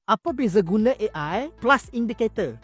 Apa beza guna AI plus indicator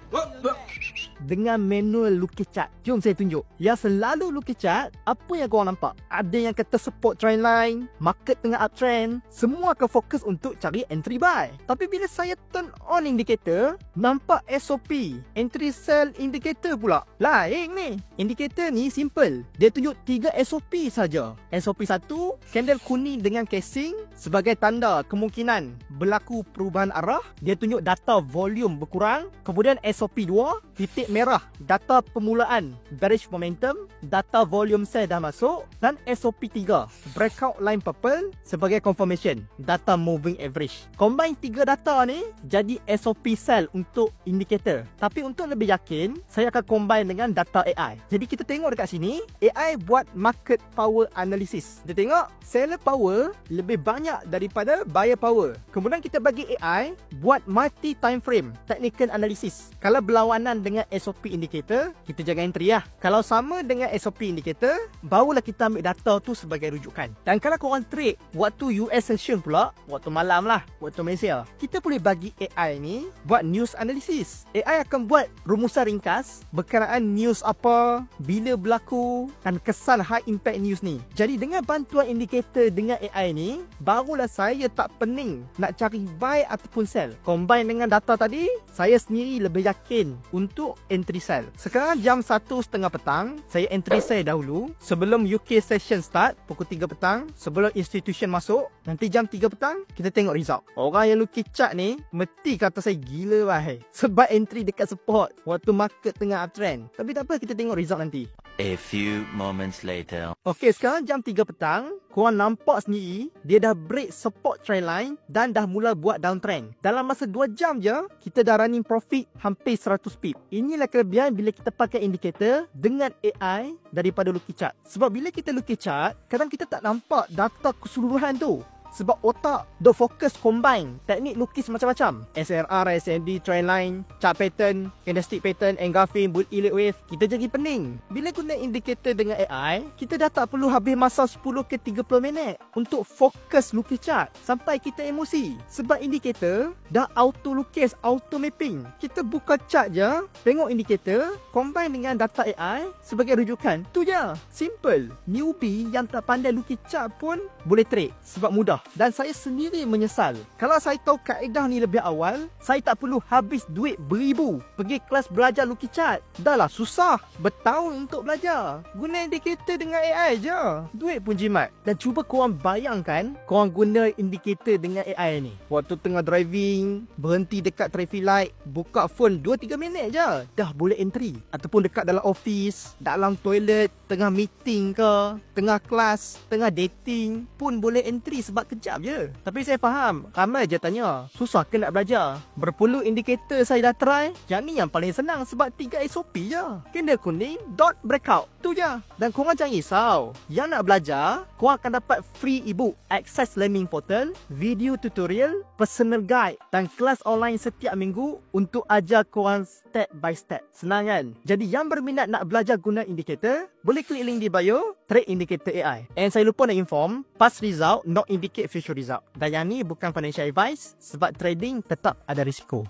dengan manual lukis chart? Jom saya tunjuk. Yang selalu lukis chart, apa yang korang nampak? Ada yang kata support trend line, market tengah uptrend, semua akan fokus untuk cari entry buy. Tapi bila saya turn on indicator, nampak SOP, entry sell indicator pula. Lain ni. Indicator ni simple. Dia tunjuk 3 SOP saja. SOP 1, candle kuning dengan casing sebagai tanda kemungkinan berlaku perubahan arah. Dia tunjuk data volume berkurang. Kemudian SOP 2, titik merah, data permulaan bearish momentum, data volume sell dah masuk. Dan SOP 3, breakout line purple sebagai confirmation, data moving average. Combine 3 data ni jadi SOP sell untuk indicator. Tapi untuk lebih yakin, saya akan combine dengan data AI. Jadi kita tengok dekat sini, AI buat market power analysis. Kita tengok seller power lebih banyak daripada buyer power. Kemudian kita bagi AI buat multi time frame technical analysis. Kalau berlawanan dengan SOP indicator, kita jaga entry lah. Kalau sama dengan SOP indicator, barulah kita ambil data tu sebagai rujukan. Dan kalau korang trade waktu US session pula, waktu malam lah, waktu Malaysia, kita boleh bagi AI ni buat news analysis. AI akan buat rumusan ringkas berkenaan news apa, bila berlaku dan kesan high impact news ni. Jadi dengan bantuan indikator dengan AI ni, barulah saya tak pening nak cari buy ataupun sell. Combine dengan data tadi, saya sendiri lebih yakin untuk entry sell. Sekarang jam 1.30 petang, saya entry sell dahulu sebelum UK session start pukul 3 petang, sebelum institution masuk. Nanti jam 3 petang kita tengok result. Orang yang lukis chart ni mesti kata saya gila wahai, sebab entry dekat support waktu market tengah uptrend. Tapi tak apa, kita tengok result nanti. A few moments later. Okey, sekarang jam 3 petang, korang nampak sendiri dia dah break support trend line dan dah mula buat downtrend. Dalam masa 2 jam je, kita dah running profit hampir 100 pip. Inilah kelebihan bila kita pakai indikator dengan AI daripada lukis chart. Sebab bila kita lukis chart, kadang kita tak nampak data keseluruhan tu. Sebab otak dok fokus combine teknik lukis macam-macam. SRR, SND, trendline, chart pattern, candlestick pattern, engulfing, bull elite wave. Kita jadi pening. Bila guna indikator dengan AI, kita dah tak perlu habis masa 10 ke 30 minit untuk fokus lukis chart sampai kita emosi. Sebab indikator dah auto lukis, auto mapping. Kita buka chart je, tengok indikator, combine dengan data AI sebagai rujukan. Tu je. Simple. Newbie yang tak pandai lukis chart pun boleh trade sebab mudah. Dan saya sendiri menyesal. Kalau saya tahu kaedah ni lebih awal, saya tak perlu habis duit beribu pergi kelas belajar lukis chart. Dah lah susah bertahun untuk belajar. Guna indikator dengan AI je, duit pun jimat. Dan cuba korang bayangkan, korang guna indikator dengan AI ni waktu tengah driving, berhenti dekat traffic light, buka phone 2-3 minit je dah boleh entry. Ataupun dekat dalam office, dalam toilet, tengah meeting ke, tengah kelas, tengah dating pun boleh entry sebab kejap je. Tapi saya faham, ramai je tanya, susah ke nak belajar? Berpuluh indikator saya dah try, yang ni yang paling senang sebab 3 SOP je. Candle kuning, dot breakout, tu je. Dan korang jangan risau, yang nak belajar, korang akan dapat free ebook, access learning portal, video tutorial, personal guide dan kelas online setiap minggu untuk ajar korang step by step. Senang kan? Jadi yang berminat nak belajar guna indikator, boleh klik link di bio, trade indicator AI. And saya lupa nak inform, past result not indicate future result. Dan yang ni bukan financial advice sebab trading tetap ada risiko.